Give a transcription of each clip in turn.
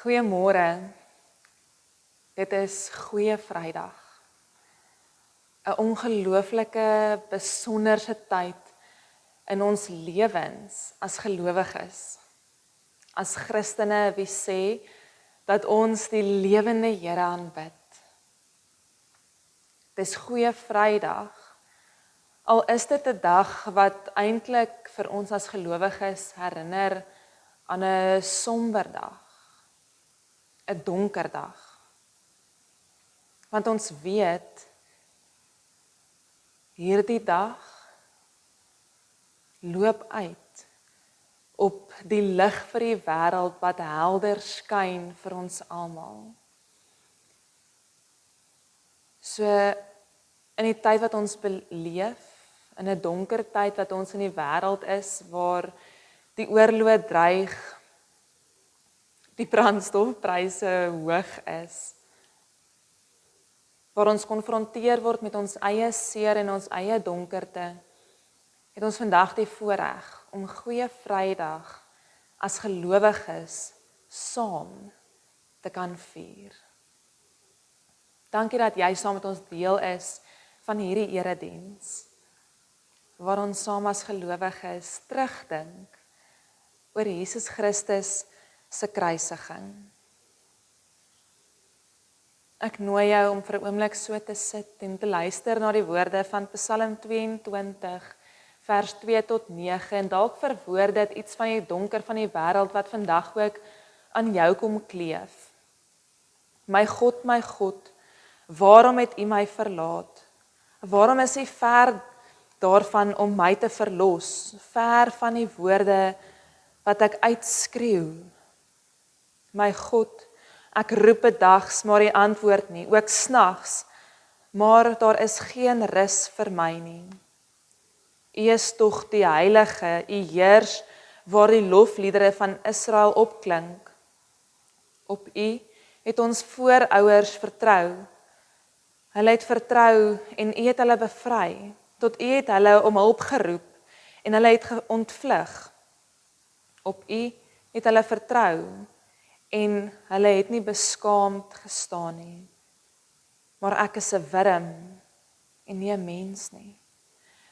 Goeiemôre. Dit is Goeie Vrydag. 'n Ongelooflike, besonderse tyd in ons lewens as gelowiges. As Christene wie sê dat ons die lewende Here aanbid. Dis Goeie Vrydag. Al is dit 'n dag wat eintlik vir ons as gelowiges herinner aan 'n somber dag. 'n donker dag. Want ons weet, hierdie dag loop uit op die lig vir die wêreld wat helder skyn vir ons almal. So, in die tyd wat ons beleef, in 'n donker tyd wat ons in die wêreld is, waar die oorlog dreig, die brandstofpryse hoog is, waar ons konfronteer word met ons eie seer en ons eie donkerte, het ons vandag die voorreg om Goeie Vrydag as gelowiges saam te kan vier. Dankie dat jy saam met ons deel is van hierdie erediens, waar ons saam as gelowiges terugdink oor Jesus Christus se kruisiging. Ek nooi jou om vir 'n oomblik so te sit en te luister na die woorde van Psalm 22, vers 2 tot 9, en dalk verwoord dit iets van die donker van die wêreld wat vandag ook aan jou kom kleef. My God, waarom het U my verlaat? Waarom is U ver daarvan om my te verlos, ver van die woorde wat ek uitskreeu? My God, ek roep bedags, maar U antwoord nie, ook snags, maar daar is geen rus vir my nie. U is tog die Heilige, U heers waar die lofliedere van Israel opklink. Op U het ons voorouers vertrou. Hulle het vertrou en U het hulle bevry. Tot U het hulle om hulp geroep en hulle het ontvlug. Op U het hulle vertrou en hulle het nie beskaamd gestaan nie. Maar ek is 'n wurm en nie 'n mens nie.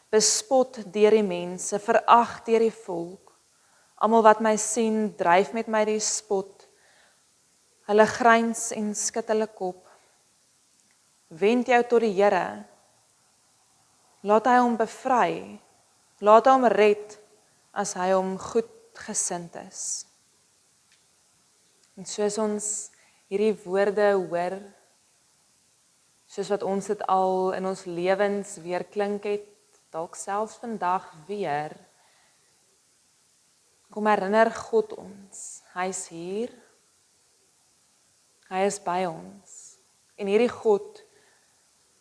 Bespot deur die mense, verag deur die volk. Almal wat my sien, dryf met my die spot. Hulle gryns en skud hulle kop. Wend jou tot die Here. Laat hy hom bevry. Laat hom red as hy hom goedgesind is. En soos ons hierdie woorde hoor, soos wat ons dit al in ons lewens weer klink het, dalk selfs vandag weer, kom herinner God ons, hy is hier, hy is by ons. En hierdie God,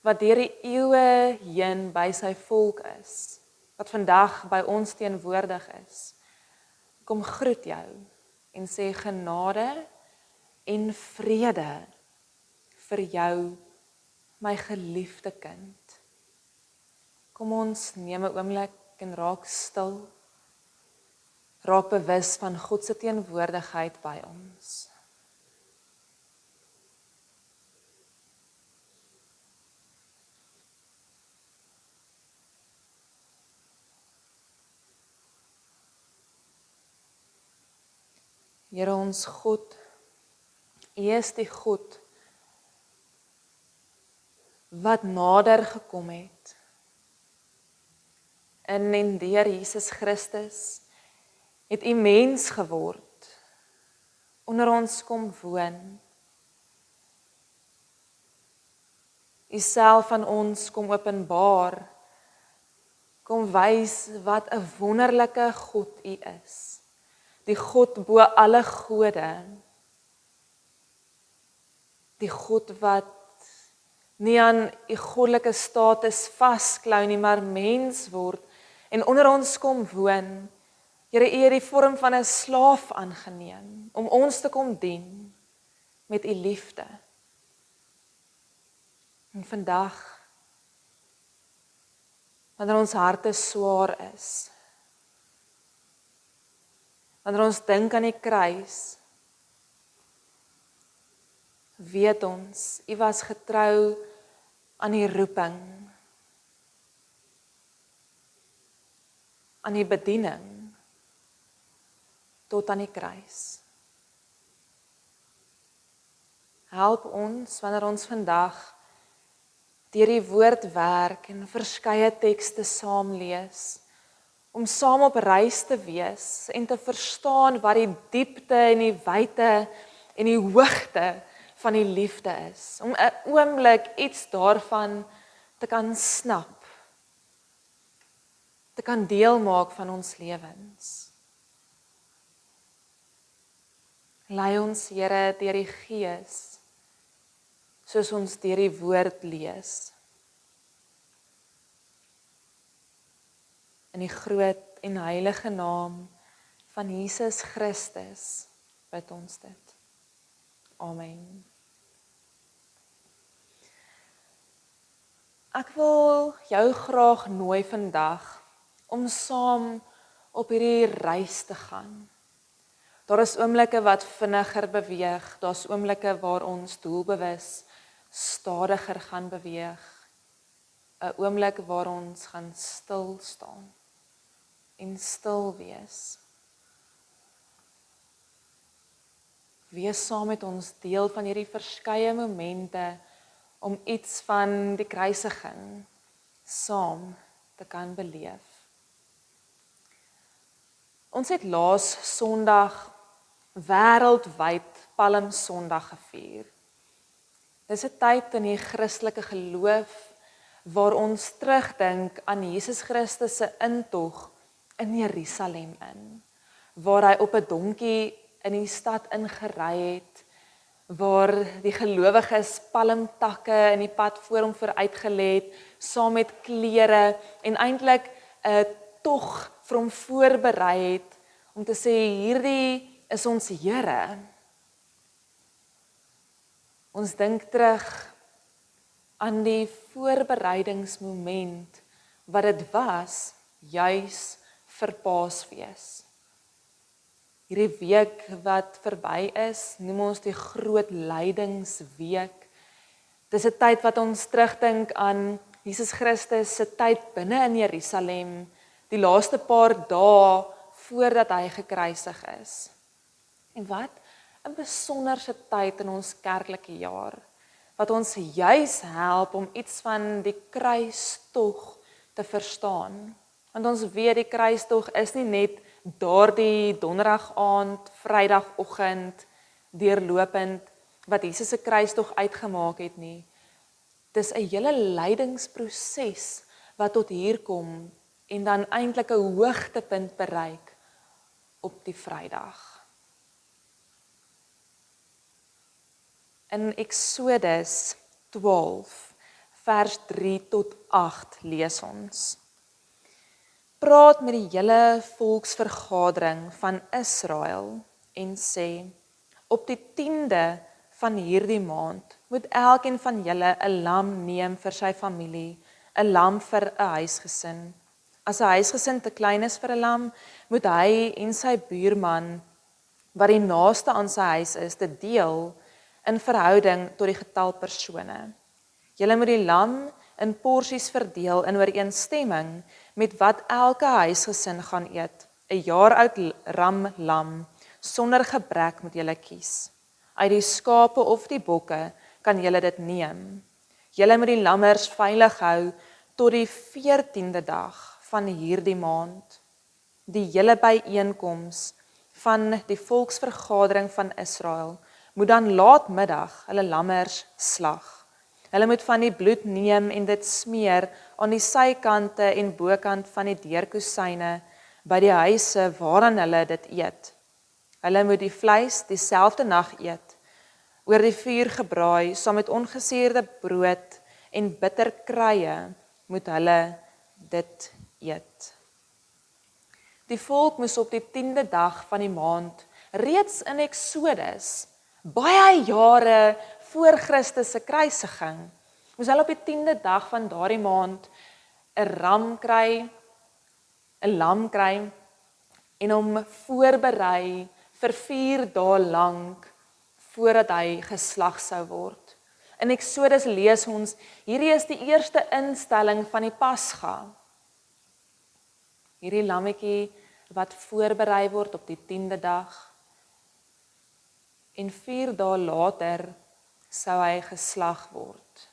wat deur die eeue heen by sy volk is, wat vandag by ons teenwoordig is, kom groet jou en sê genade en vrede vir jou, my geliefde kind. Kom ons neem 'n oomblik en raak stil, raak bewus van God se teenwoordigheid by ons. Here ons God, U is die God wat nader gekom het. In en deur Jesus Christus het U mens geword, onder ons kom woon. U self aan ons kom openbaar, kom wys wat 'n wonderlike God U is. Die God bo alle gode. Die God wat nie aan U goddelike status vasklou nie, maar mens word en onder ons kom woon. Here, U het die vorm van 'n slaaf aangeneem om ons te kom dien met U liefde. En vandag, wanneer ons harte swaar is, wanneer ons dink aan die kruis, weet ons, U was getrou aan die roeping, aan die bediening, tot aan die kruis. Help ons wanneer ons vandag deur die woord werk en verskeie tekste saam lees, om saam op reis te wees en te verstaan wat die diepte en die wyte en die hoogte van die liefde is. Om 'n oomblik iets daarvan te kan snap, te kan deel maak van ons lewens. Lei ons, Here, deur die Gees, soos ons deur die woord lees. In die groot en heilige naam van Jesus Christus bid ons dit. Amen. Ek wil jou graag nooi vandag om saam op hierdie reis te gaan. Daar is oomblikke wat vinniger beweeg, daar's oomblikke waar ons doelbewus stadiger gaan beweeg. 'n Oomblik waar ons gaan stil staan en stil wees. Wees saam met ons deel van hierdie verskeie momente om iets van die kruisiging saam te kan beleef. Ons het laas Sondag wêreldwyd Palmsondag gevier. Dis 'n tyd in die Christelike geloof waar ons terugdink aan Jesus Christus se intog in Jerusalem in, waar hy op 'n donkie in die stad ingery het, waar die gelowiges palmtakke in die pad voor hom vooruitgelê het, saam met klere en eintlik 'n tog vir hom voorberei het om te sê hierdie is ons Here. Ons dink terug aan die voorbereidingsmoment wat dit was juis vir Paasfees. Hierdie week wat verby is, noem ons die groot lydingsweek. Dis 'n tyd wat ons terugdink aan Jesus Christus se tyd binne in Jerusalem, die laaste paar dae voordat hy gekruisig is. En wat 'n besonderse tyd in ons kerklike jaar, wat ons juis help om iets van die kruistog te verstaan. Want ons weet die kruistog is nie net daardie donderdag aand, vrydagoggend, deurlopend, wat Jesus se kruistog uitgemaak het nie. Dis 'n hele lydingsproses wat tot hier kom en dan eintlik 'n hoogtepunt bereik op die Vrydag. In Exodus 12, vers 3 tot 8 lees ons. Praat met die hele volksvergadering van Israel en sê, op die 10de van hierdie maand moet elkeen van julle 'n lam neem vir sy familie, 'n lam vir 'n huisgesin. As 'n huisgesin te klein is vir 'n lam, moet hy en sy buurman, wat die naaste aan sy huis is, dit deel in verhouding tot die getal persone. Julle moet die lam in porsies verdeel in ooreenstemming met wat elke huisgesin gaan eet. 'n jaar oud ram, sonder gebrek moet julle kies. Uit die skape of die bokke kan julle dit neem. Julle moet die lammers veilig hou tot die 14de dag van hierdie maand. Die hele byeenkoms van die volksvergadering van Israel moet dan laatmiddag hulle lammers slag. Hulle moet van die bloed neem en dit smeer aan die sykante en bokant van die deurkusyne by die huise waaraan hulle dit eet. Hulle moet die vleis dieselfde nag eet, oor die vuur gebraai, saam met ongesuurde brood en bitterkruie moet hulle dit eet. Die volk moes op die 10de dag van die maand, reeds in Exodus, baie jare voor Christus se kruisiging, moes hulle op die 10de dag van daardie maand 'n ram kry, 'n lam kry en hom voorberei vir 4 dae lank voordat hy geslag sou word. In Eksodus lees ons, hierdie is die eerste instelling van die Pasga. Hierdie lammetjie wat voorberei word op die 10de dag. En 4 dae later sou hy geslag word.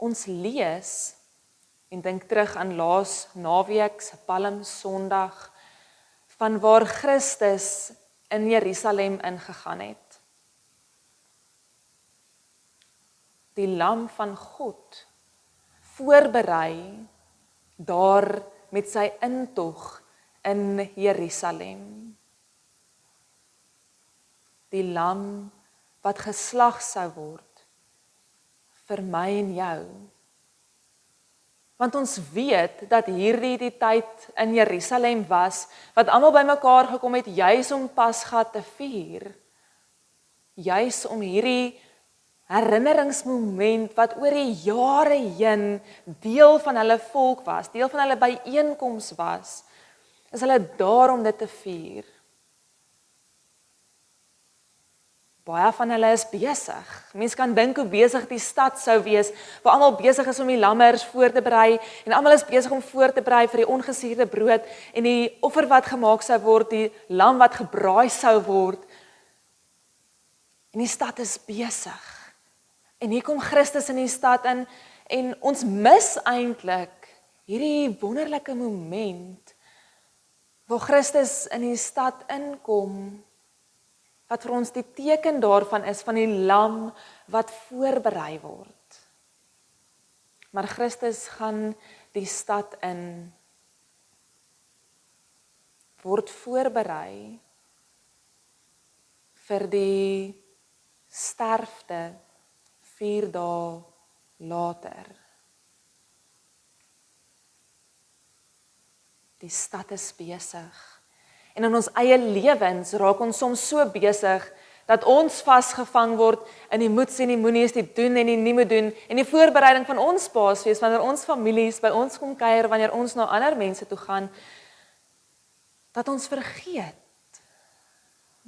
Ons lees en dink terug aan laas naweek se Palmsondag van waar Christus in Jerusalem ingegaan het. Die lam van God voorberei daar met sy intog in Jerusalem. Die lam wat geslag sou word vir my en jou. Want ons weet dat hierdie die tyd in Jerusalem was, wat almal bymekaar gekom het, juis om Pasga te vier. Juis om hierdie herinneringsmoment wat oor die jare heen deel van hulle volk was, deel van hulle byeenkoms was, is hulle daar om dit te vier. Baie van hulle is besig. Mens kan dink hoe besig die stad sou wees, waar almal besig is om die lammers voor te berei, en almal is besig om voor te berei vir die ongesuurde brood, en die offer wat gemaak sou word, die lam wat gebraai sou word. En die stad is besig. En hier kom Christus in die stad in, en ons mis eintlik hierdie wonderlike moment, waar Christus in die stad inkom, wat vir ons die teken daarvan is, van die lam wat voorberei word. Maar Christus gaan die stad in, word voorberei vir die sterfte 4 dae later. Die stad is besig. En in ons eie lewens raak ons soms so besig dat ons vasgevang word in die moets en die moenies, die doen en die nie moet doen, en die voorbereiding van ons Paasfees, wanneer ons families by ons kom kuier, wanneer ons na ander mense toe gaan, dat ons vergeet,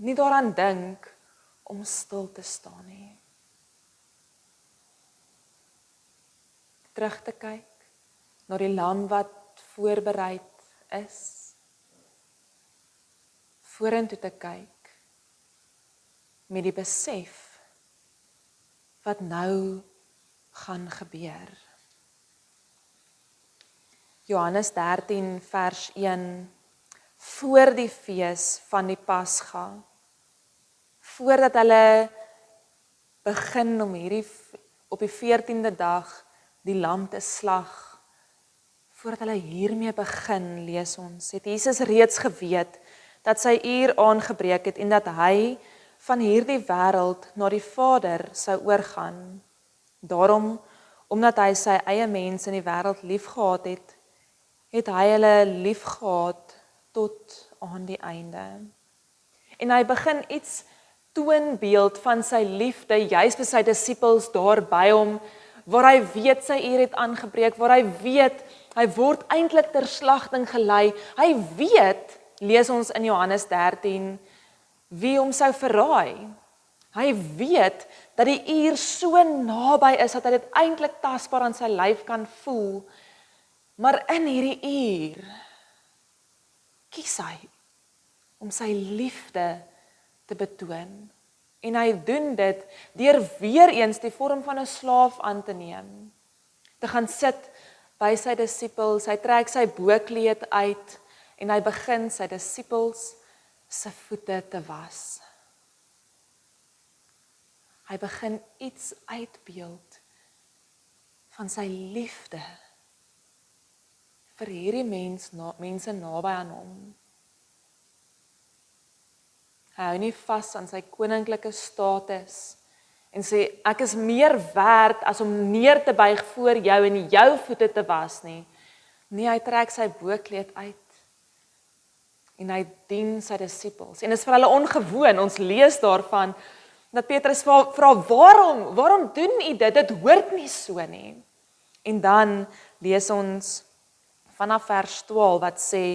nie daaraan dink om stil te staan nie. Terug te kyk na die lam wat voorbereid is, vorentoe te kyk met die besef wat nou gaan gebeur. Johannes 13 vers 1, voor die fees van die Pasga, voordat hulle begin om op die 14de dag die lam te slag, voordat hulle hiermee begin, lees ons, het Jesus reeds geweet dat sy uur aangebreek het en dat hy van hierdie wêreld na die Vader sou oorgaan. Daarom, omdat hy sy eie mense in die wêreld liefgehad het, het hy hulle liefgehad tot aan die einde. En hy begin iets toonbeeld van sy liefde, juis vir sy disippels daar by hom, waar hy weet sy uur het aangebreek, waar hy weet, hy word eintlik ter slagting gelei, hy weet, lees ons in Johannes 13, wie hom sou verraai. Hy weet dat die uur so naby is, dat hy dit eintlik tasbaar aan sy lyf kan voel. Maar in hierdie uur, kies hy om sy liefde te betoon. En hy doen dit deur weer eens die vorm van 'n slaaf aan te neem. Te gaan sit by sy disippels, hy trek sy boekleed uit, en hy begin sy disippels se voete te was. Hy begin iets uitbeeld van sy liefde vir hierdie mense naby aan hom. Hy hou nie vas aan sy koninklike status en sê, ek is meer werd as om neer te buig voor jou en jou voete te was nie. Nee, hy trek sy boekleed uit en hy dien sy disippels. En dit is vir hulle ongewoon, ons lees daarvan, dat Petrus vra, waarom doen u dit? Dit hoort nie so nie. En dan lees ons vanaf vers 12 wat sê,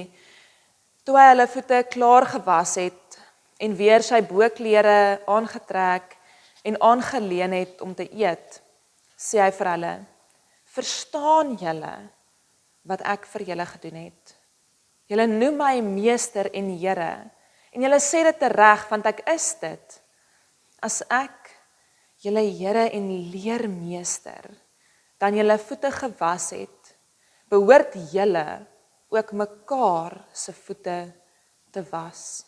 toe hy hulle voete klaar gewas het, en weer sy boklere aangetrek en aangeleen het om te eet, sê hy vir hulle, verstaan julle wat ek vir julle gedoen het? Julle noem my meester en Here, en julle sê dit reg, want ek is dit. As ek julle Here en leermeester dan julle voete gewas het, behoort julle ook mekaar se voete te was.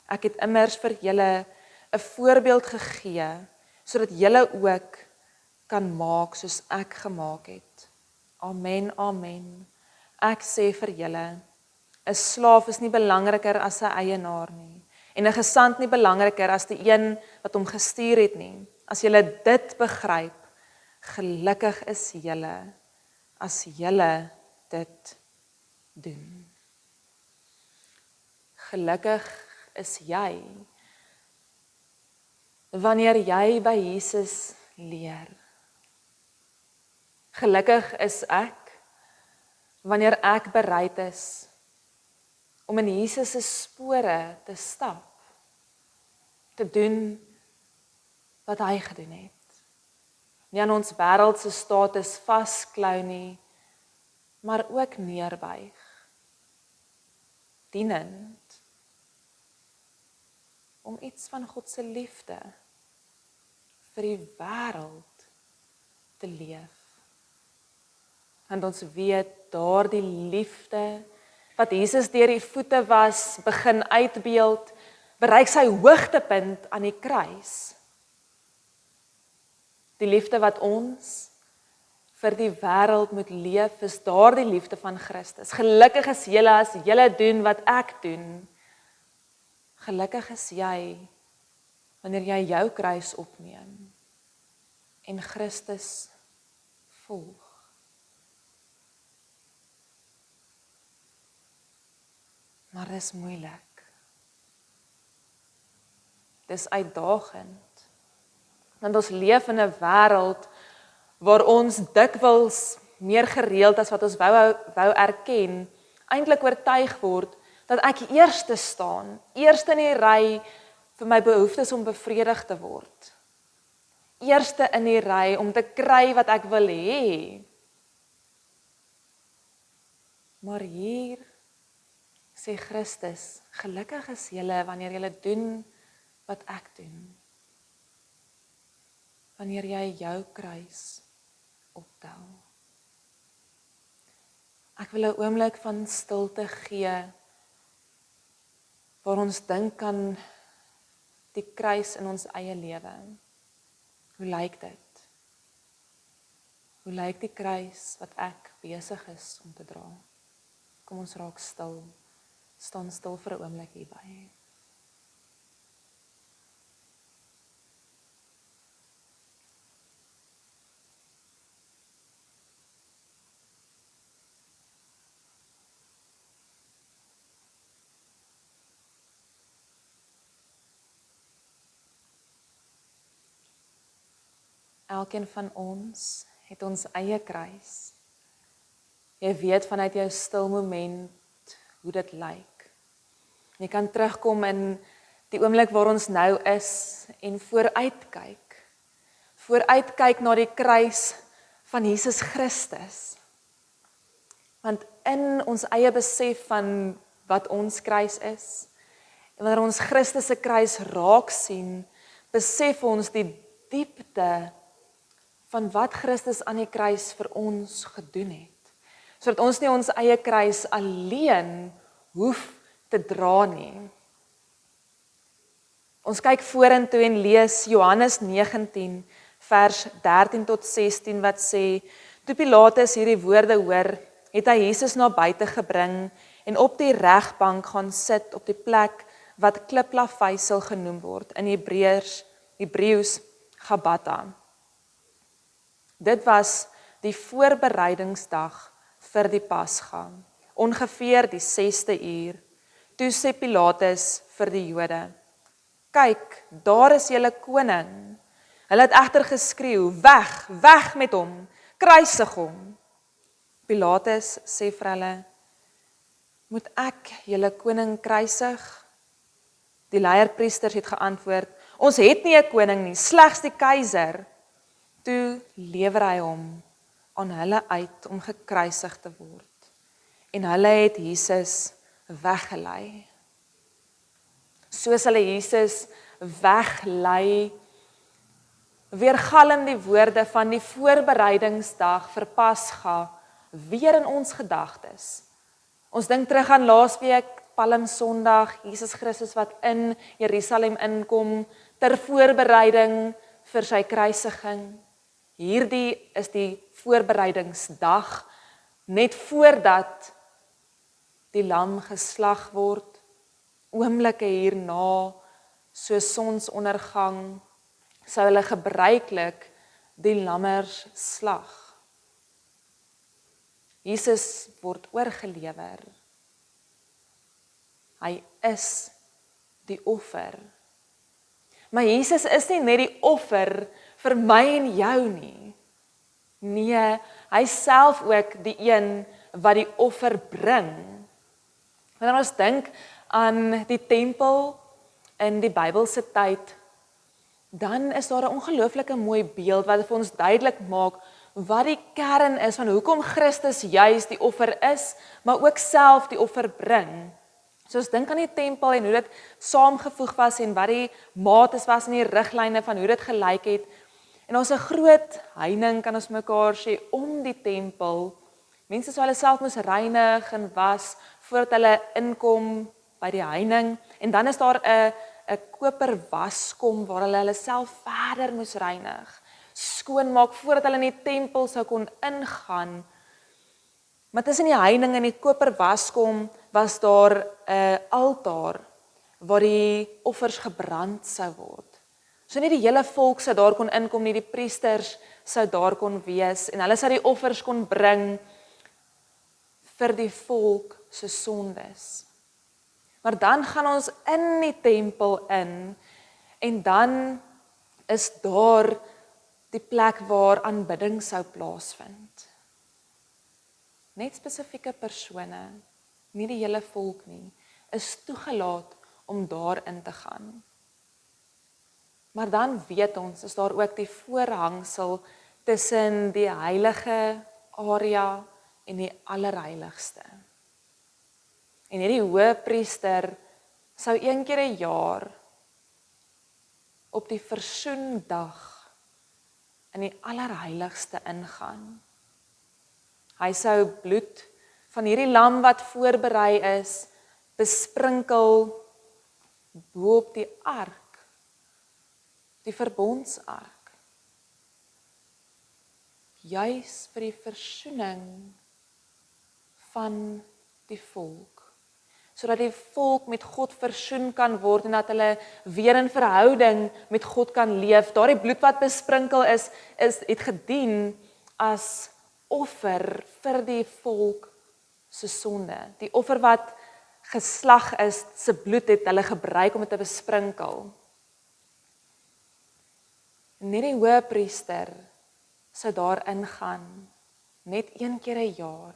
Ek het immers vir julle 'n voorbeeld gegee, sodat julle ook kan maak soos ek gemaak het. Amen, amen. Ek sê vir julle, 'n slaaf is nie belangriker as sy eienaar nie, en 'n gesant nie belangriker as die een wat hom gestuur het nie. As julle dit begryp, gelukkig is julle as julle dit doen. Gelukkig is jy wanneer jy by Jesus leer. Gelukkig is ek wanneer ek bereid is om in Jesus se spore te stap, te doen wat hy gedoen het. Nie aan ons wêreldse status vasklou nie, maar ook neerbuig. Dienend om iets van God se liefde vir die wêreld te leef. Want ons weet daardie liefde wat Jesus deur die voete was, begin uitbeeld, bereik sy hoogtepunt aan die kruis. Die liefde wat ons vir die wêreld moet leef, is daardie liefde van Christus. Gelukkig is julle as julle doen wat ek doen. Gelukkig is jy wanneer jy jou kruis opneem en Christus volg. Maar dis moeilik. Dis uitdagend. Want ons leef in 'n wêreld waar ons dikwels meer gereeld as wat ons wou erken, eintlik oortuig word dat ek eerste staan, eerste in die ry vir my behoeftes om bevredig te word. Eerste in die ry om te kry wat ek wil hê. Maar hier sê Christus, gelukkig is julle wanneer julle doen wat ek doen. Wanneer jy jou kruis optel. Ek wil 'n oomblik van stilte gee waar ons dink aan die kruis in ons eie lewe. Hoe lyk dit? Hoe lyk die kruis wat ek besig is om te dra? Kom ons raak stil. Staan stil vir 'n oomblik hierby. Elkeen van ons het ons eie kruis. Jy weet vanuit jou stil moment hoe dit lyk. Jy kan terugkom in die oomblik waar ons nou is en vooruitkyk. Vooruitkyk na die kruis van Jesus Christus. Want in ons eie besef van wat ons kruis is, en wanneer ons Christus se kruis raak sien, besef ons die diepte van wat Christus aan die kruis vir ons gedoen het. Sodat ons nie ons eie kruis alleen hoef te dra nie. Ons kyk vorentoe en lees Johannes 19 vers 13 tot 16 wat sê, toe Pilatus hierdie woorde hoor, het hy Jesus na buite gebring en op die regbank gaan sit op die plek wat Kliplavysel genoem word, in Hebreëus Gabata. Dit was die voorbereidingsdag vir die Pasga, ongeveer die 6de uur. Toe sê Pilatus vir die Jode, kyk, daar is julle koning. Hulle het egter geskreeu, weg, weg met hom, kruisig hom. Pilatus sê vir hulle, moet ek julle koning kruisig? Die leierpriesters het geantwoord, ons het nie 'n koning nie, slegs die keiser. Toe lewer hy hom aan hulle uit om gekruisig te word. En hulle het Jesus weggelei. Soos hulle Jesus weglei, weergalm die woorde van die voorbereidingsdag vir Pasga weer in ons gedagtes. Ons dink terug aan laasweek, Palmsondag, Jesus Christus wat in Jerusalem inkom ter voorbereiding vir sy kruisiging. Hierdie is die voorbereidingsdag, net voordat die lam geslag word, oomblikke hierna, so sonsondergang, sou hulle gebruiklik die lammers slag. Jesus word oorgelewer. Hy is die offer. Maar Jesus is nie net die offer vir my en jou nie. Nee, hy self ook die een wat die offer bring. Wanneer ons dink aan die tempel in die Bybelse tyd, dan is daar 'n ongelooflike mooi beeld wat vir ons duidelik maak wat die kern is van hoekom Christus juis die offer is, maar ook self die offer bring. So ons dink aan die tempel en hoe dit saamgevoeg was en wat die mates was en die riglyne van hoe dit gelyk het. En ons 'n groot heining, kan ons mekaar sê, om die tempel. Mense sou hulle self moes reinig en was voordat hulle inkom by die heining. En dan is daar 'n koper waskom waar hulle self verder moes reinig, skoonmaak voordat hulle in die tempel sou kon ingaan. Maar tussen die heining en die koper waskom was daar 'n altaar waar die offers gebrand sou word. So nie die hele volk sou daar kon inkom nie, die priesters sou daar kon wees en hulle sou die offers kon bring vir die volk se sondes. Maar dan gaan ons in die tempel in en dan is daar die plek waar aanbidding sou plaasvind. Net spesifieke persone, nie die hele volk nie, is toegelaat om daar in te gaan. Maar dan weet ons, is daar ook die voorhangsel tussen die heilige area en die allerheiligste. En hierdie hoëpriester sou een keer 'n jaar op die versoendag in die allerheiligste ingaan. Hy sou bloed van hierdie lam wat voorberei is, besprinkel bo op die ark, die verbondsark. Juis vir die versoening van die volk. Sodat die volk met God versoen kan word en dat hulle weer in verhouding met God kan leef. Daardie bloed wat besprinkel is het gedien as offer vir die volk se sonde. Die offer wat geslag is, se bloed het hulle gebruik om dit te besprinkel. Net die hoëpriester sou daar ingaan, net een keer 'n jaar.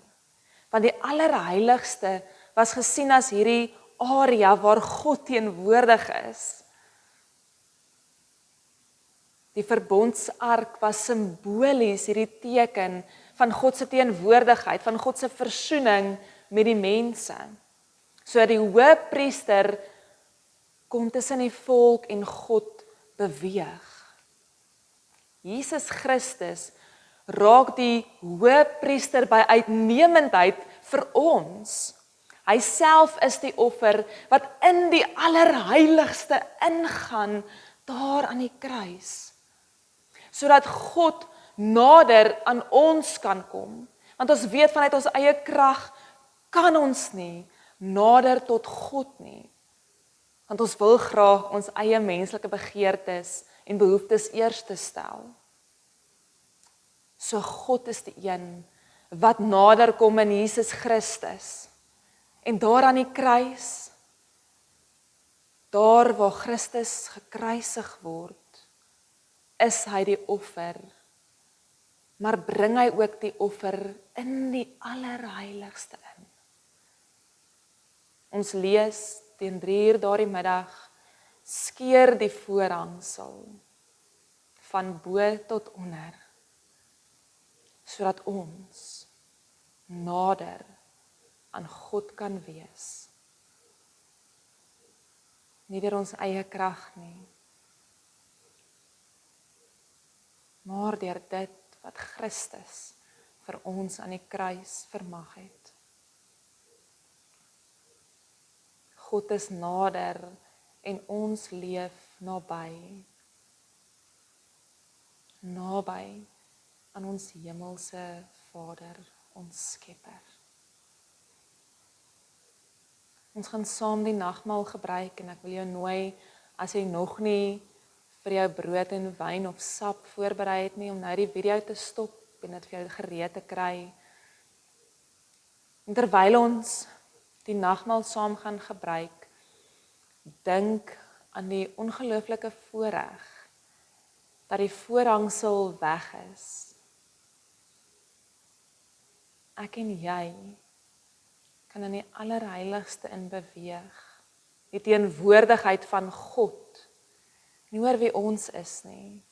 Want die allerheiligste was gesien as hierdie area waar God teenwoordig is. Die verbondsark was simbolies hierdie teken van God se teenwoordigheid, van God se versoening met die mense. So die hoëpriester kon tussen die volk en God beweeg. Jesus Christus raak die hoëpriester by uitnemendheid vir ons. Hy self is die offer wat in die allerheiligste ingaan daar aan die kruis. Sodat God nader aan ons kan kom. Want ons weet vanuit ons eie krag kan ons nie nader tot God nie. Want ons wil graag ons eie menslike begeertes en behoeftes eerste stel. So God is die een wat nader kom in Jesus Christus. En daar aan die kruis, daar waar Christus gekruisig word, is hy die offer. Maar bring hy ook die offer in die allerheiligste in. Ons lees teen 3:00 daardie middag skeur die voorhangsel van bo tot onder, sodat ons nader aan God kan wees. Nie deur ons eie krag nie, maar deur dit wat Christus vir ons aan die kruis vermag het. God is nader en ons leef naby. Naby aan ons hemelse Vader, ons Skepper. Ons gaan saam die nagmaal gebruik en ek wil jou nooi, as jy nog nie vir jou brood en wyn of sap voorberei het nie, om nou die video te stop en dit vir jou gereed te kry. En terwyl ons die nagmaal saam gaan gebruik, dink aan die ongelooflike voorreg dat die voorhangsel weg is. Ek en jy kan in die allerheiligste in beweeg, die teenwoordigheid van God, nie oor wie ons is nie,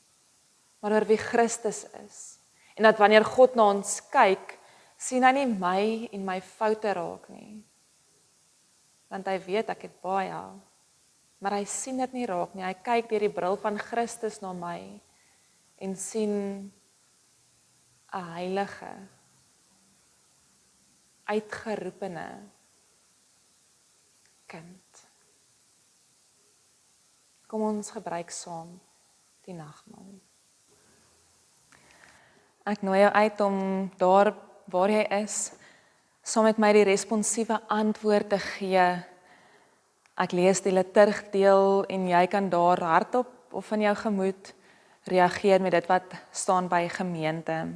maar oor wie Christus is. En dat wanneer God na ons kyk, sien hy nie my en my foute raak nie. Want hy weet ek het baie, maar hy sien dit nie raak nie. Hy kyk deur die bril van Christus na my en sien 'n heilige, uitgeroepene kind. Kom ons gebruik saam die nagmaal. Ek nooi jou uit om daar waar jy is, saam met my die responsiewe antwoord te gee. Ek lees die liturgdeel en jy kan daar hardop of in jou gemoed reageer met dit wat staan by gemeente.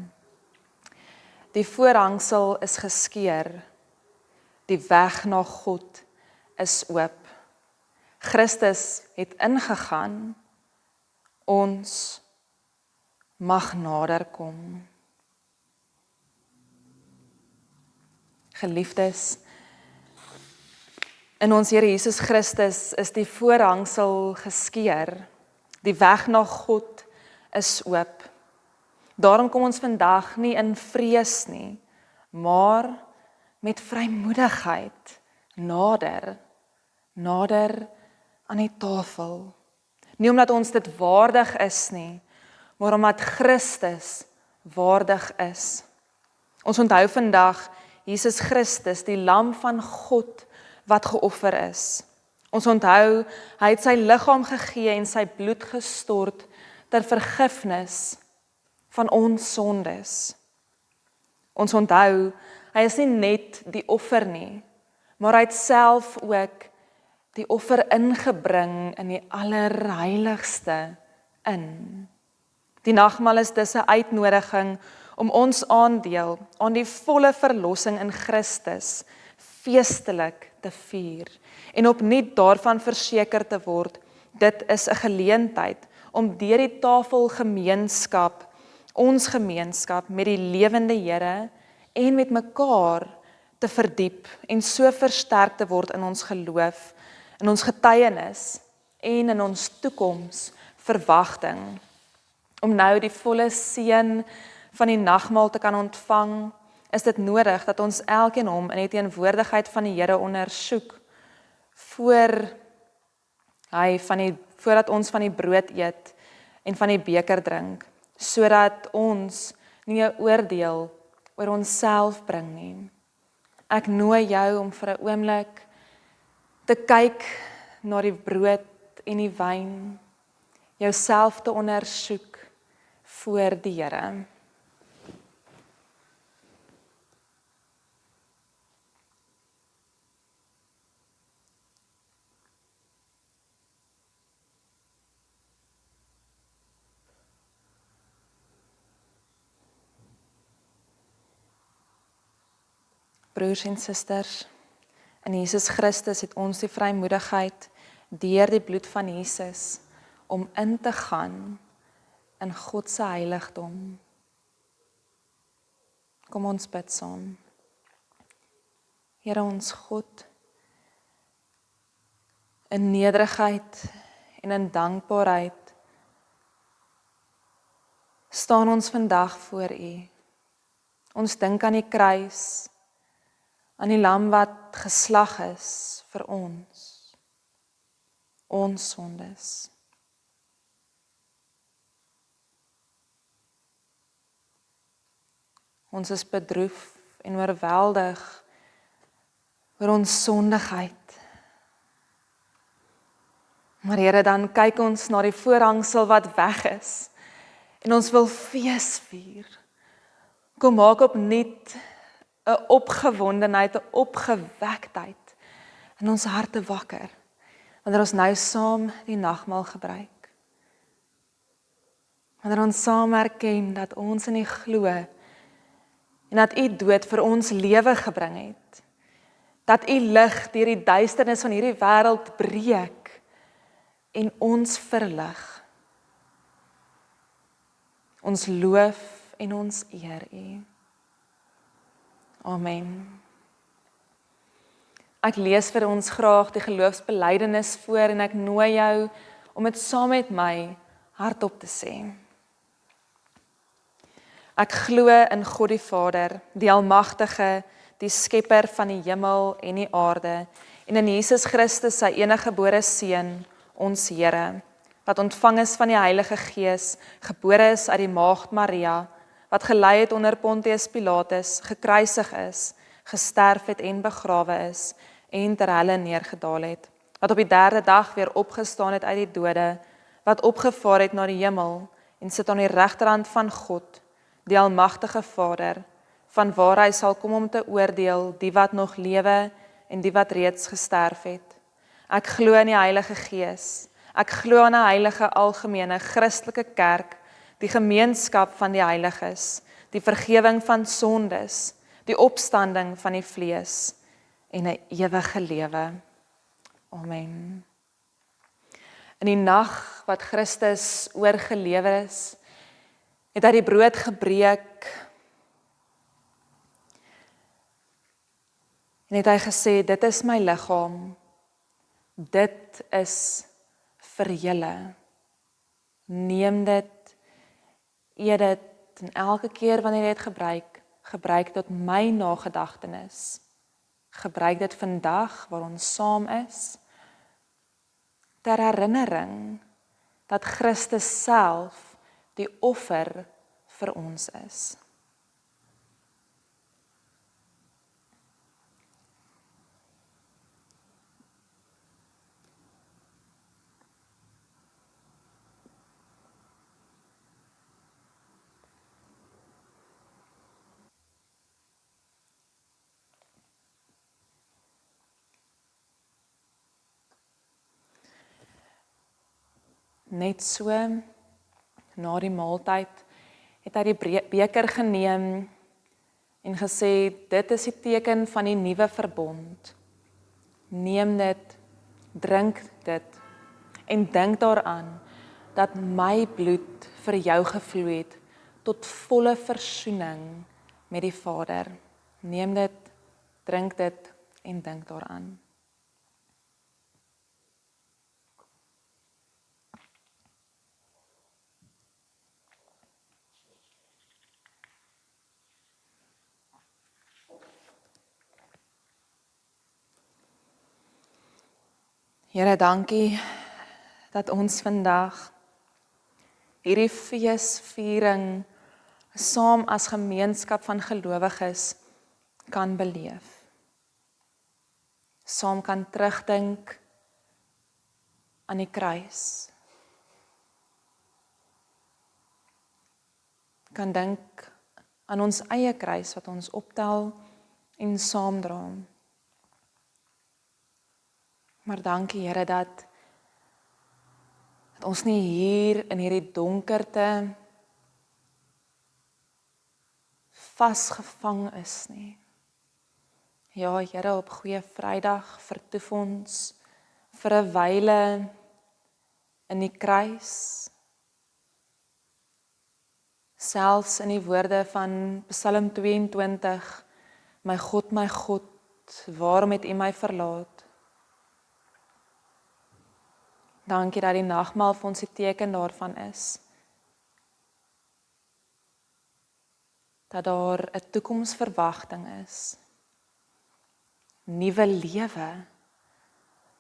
Die voorhangsel is geskeur. Die weg na God is oop. Christus het ingegaan. Ons mag nader kom. Geliefdes, in ons Here Jesus Christus is die voorhangsel geskeur. Die weg na God is oop. Daarom kom ons vandag nie in vrees nie, maar met vrymoedigheid nader aan die tafel. Nie omdat ons dit waardig is nie, maar omdat Christus waardig is. Ons onthou vandag Jesus Christus, die lam van God wat geoffer is. Ons onthou, hy het sy liggaam gegee en sy bloed gestort ter vergifnis van ons sondes. Ons onthou, hy is nie net die offer nie, maar hy het self ook die offer ingebring in die allerheiligste in. Die nagmaal is dus 'n uitnodiging om ons aandeel aan die volle verlossing in Christus feestelik te vier en opnuut daarvan verseker te word. Dit is 'n geleentheid om deur die tafelgemeenskap, ons gemeenskap met die lewende Here en met mekaar te verdiep en so versterk te word in ons geloof, in ons getuienis en in ons toekoms verwagting. Om nou die volle seën van die nagmaal te kan ontvang, is dit nodig dat ons elkeen hom in die teenwoordigheid van die Here ondersoek voordat ons van die brood eet en van die beker drink, sodat ons nie 'n oordeel oor onsself bring nie. Ek nooi jou om vir 'n oomblik te kyk na die brood en die wyn, jouself te ondersoek voor die Here. Broers en susters, in Jesus Christus het ons die vrymoedigheid deur die bloed van Jesus om in te gaan in God se heiligdom. Kom ons bid saam. Here ons God, in nederigheid en in dankbaarheid staan ons vandag voor U. Ons dink aan die kruis, aan die lam wat geslag is vir ons sondes. Ons is bedroef en oorweldig oor ons sondigheid. Maar Here, dan kyk ons na die voorhangsel wat weg is en ons wil fees vier. Kom maak opnuut 'n opgewondenheid, 'n opgewektheid in ons harte wakker, wanneer ons nou saam die nagmaal gebruik. Wanneer ons saam erken dat ons in U glo en dat U dood vir ons lewe gebring het. Dat U lig deur die duisternis van hierdie wêreld breek en ons verlig. Ons loof en ons eer U. Amen. Ek lees vir ons graag die geloofsbelijdenis voor en ek nooi jou om dit saam met my hardop te sê. Ek glo in God die Vader, die Almagtige, die Skepper van die hemel en die aarde, en in Jesus Christus, sy eniggebore Seun, ons Here, wat ontvang is van die Heilige Gees, gebore is uit die Maagd Maria, wat gelei het onder Pontius Pilatus, gekruisig is, gesterf het en begrawe is, en ter helle neergedaal het, wat op die 3de dag weer opgestaan het uit die dode, wat opgevaar het na die hemel, en sit aan die regterhand van God, die Almagtige Vader, van waar hy sal kom om te oordeel die wat nog lewe en die wat reeds gesterf het. Ek glo in die Heilige Gees. Ek glo in 'n heilige algemene Christelike kerk, die gemeenskap van die heiliges, die vergewing van sondes, die opstanding van die vlees en 'n ewige lewe. Amen. In die nag wat Christus oorgelewer is, het hy die brood gebreek en het hy gesê, dit is my liggaam, dit is vir julle. Neem dit, eet dit, en elke keer wanneer jy dit gebruik tot my nagedagtenis. Gebruik dit vandag waar ons saam is, ter herinnering dat Christus self die offer vir ons is. Net so, na die maaltyd, het hy die beker geneem en gesê, dit is die teken van die nuwe verbond. Neem dit, drink dit en dink daaraan dat my bloed vir jou gevloei het tot volle versoening met die Vader. Neem dit, drink dit en dink daaraan. Here, dankie dat ons vandag hierdie feesviering saam as gemeenskap van gelowiges kan beleef. Saam kan terugdink aan die kruis. Kan dink aan ons eie kruis wat ons optel en saamdra. Maar dankie Here dat ons nie hier in hierdie donkerte vasgevang is nie. Ja Here, op Goeie Vrydag vertoef ons vir 'n wyle in die kruis. Selfs in die woorde van Psalm 22, my God, waarom het U my verlaat? Dankie dat die nagmaal vir ons die teken daarvan is. Dat daar 'n toekomsverwagting is. Nuwe lewe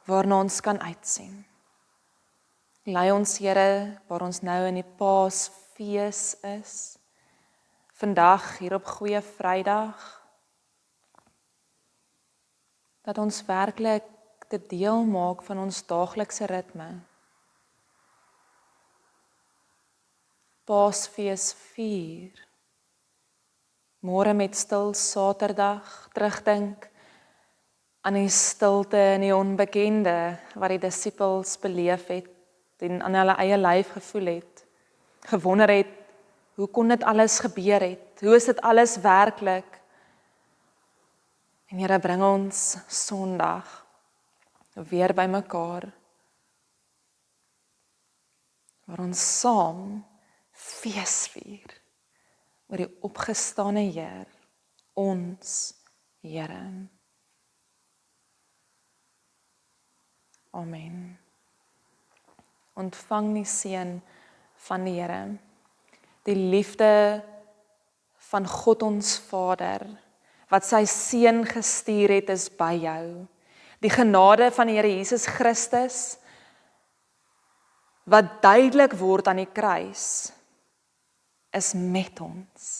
waarna ons kan uitsien. Lei ons Here waar ons nou in die Paasfees is. Vandag hier op Goeie Vrydag. Dat ons werklik dit deel maak van ons daaglikse ritme. Paasfees vier. Môre met stil Saterdag terugdink aan die stilte en die onbekende wat die disippels beleef het en aan hulle eie lyf gevoel het. Gewonder het, hoe kon dit alles gebeur het? Hoe is dit alles werklik? En Here, bring ons Sondag weer by mekaar, waar ons saam fees vier oor die opgestane Heer, ons Here. Amen. Ontvang die seën van die Here, die liefde van God ons Vader, wat sy seun gestuur het, is by jou. Die genade van die Here Jesus Christus, wat duidelik word aan die kruis, is met ons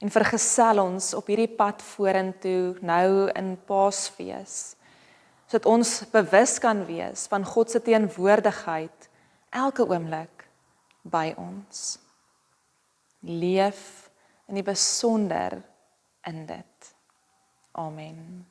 en vergesel ons op hierdie pad vorentoe nou in Paasfees, sodat ons bewus kan wees van God se teenwoordigheid elke oomblik by ons. Leef in die besonder in dit. Amen.